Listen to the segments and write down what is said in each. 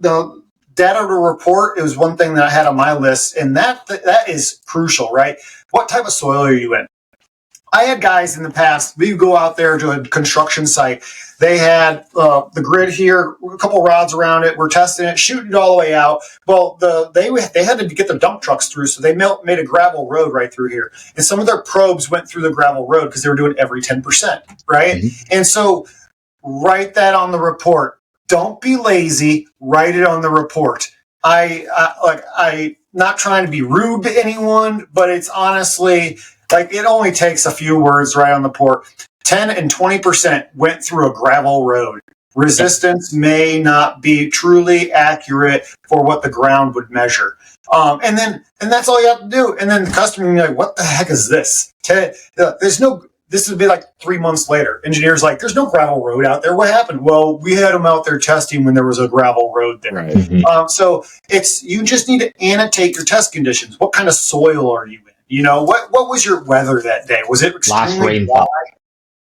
the data to report, it was one thing that I had on my list, and that is crucial, right? What type of soil are you in? I had guys in the past, we would go out there to a construction site. They had the grid here, a couple rods around it. We're testing it, shooting it all the way out. Well, they had to get the dump trucks through, so they made a gravel road right through here. And some of their probes went through the gravel road because they were doing every 10%, right? Mm-hmm. And so write that on the report. Don't be lazy. Write it on the report. I not trying to be rude to anyone, but it's honestly like it only takes a few words right on the report. 10 and 20% went through a gravel road. Resistance may not be truly accurate for what the ground would measure. And that's all you have to do. And then the customer will be like, what the heck is this? This would be like 3 months later. Engineers like, there's no gravel road out there. What happened? Well, we had them out there testing when there was a gravel road there. Right. Mm-hmm. So you just need to annotate your test conditions. What kind of soil are you in? You know, what was your weather that day? Was it extremely dry?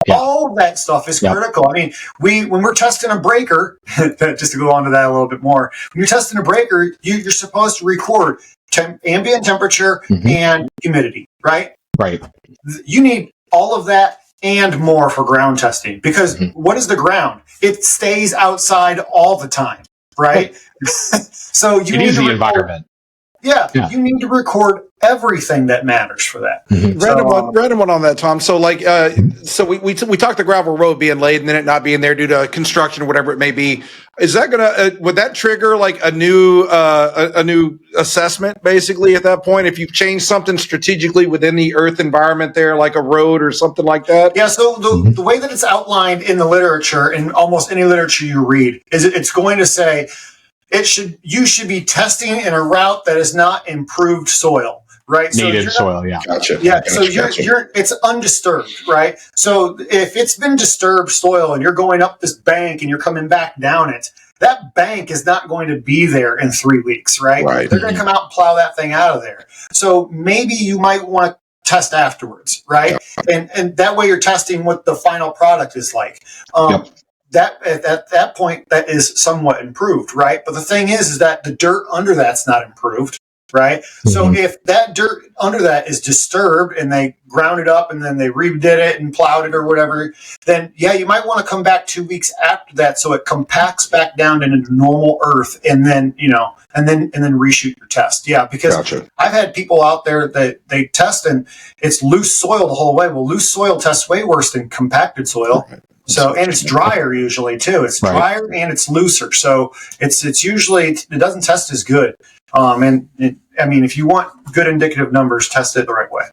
Yeah. All that stuff is critical. I mean, when we're testing a breaker, just to go on to that a little bit more, when you're testing a breaker, you're supposed to record ambient temperature and humidity, right? Right. You need all of that and more for ground testing because what is the ground? It stays outside all the time, right? So you need the environment. Yeah, you need to record everything that matters for that. Random one on that, Tom. So so we talked the gravel road being laid and then it not being there due to construction or whatever it may be. Is that gonna would that trigger like a new assessment basically at that point if you've changed something strategically within the earth environment there, like a road or something like that? Yeah. So the way that it's outlined in the literature, in almost any literature you read, is it's going to say you should be testing in a route that is not improved soil, right? Native soil, yeah. Gotcha. Yeah, so it's undisturbed, right? So if it's been disturbed soil and you're going up this bank and you're coming back down it, that bank is not going to be there in 3 weeks, right? They're going to come out and plow that thing out of there. So maybe you might want to test afterwards, right? And that way you're testing what the final product is like. That at that point, that is somewhat improved, right? But the thing is that the dirt under that's not improved, right? So if that dirt under that is disturbed and they ground it up and then they redid it and plowed it or whatever, then you might want to come back 2 weeks after that so it compacts back down into normal earth and then and then reshoot your test. Yeah, because I've had people out there that they test and it's loose soil the whole way. Well, loose soil tests way worse than compacted soil. So, and it's drier usually too. It's drier and it's looser. So it's usually, it doesn't test as good. I mean, if you want good indicative numbers, test it the right way.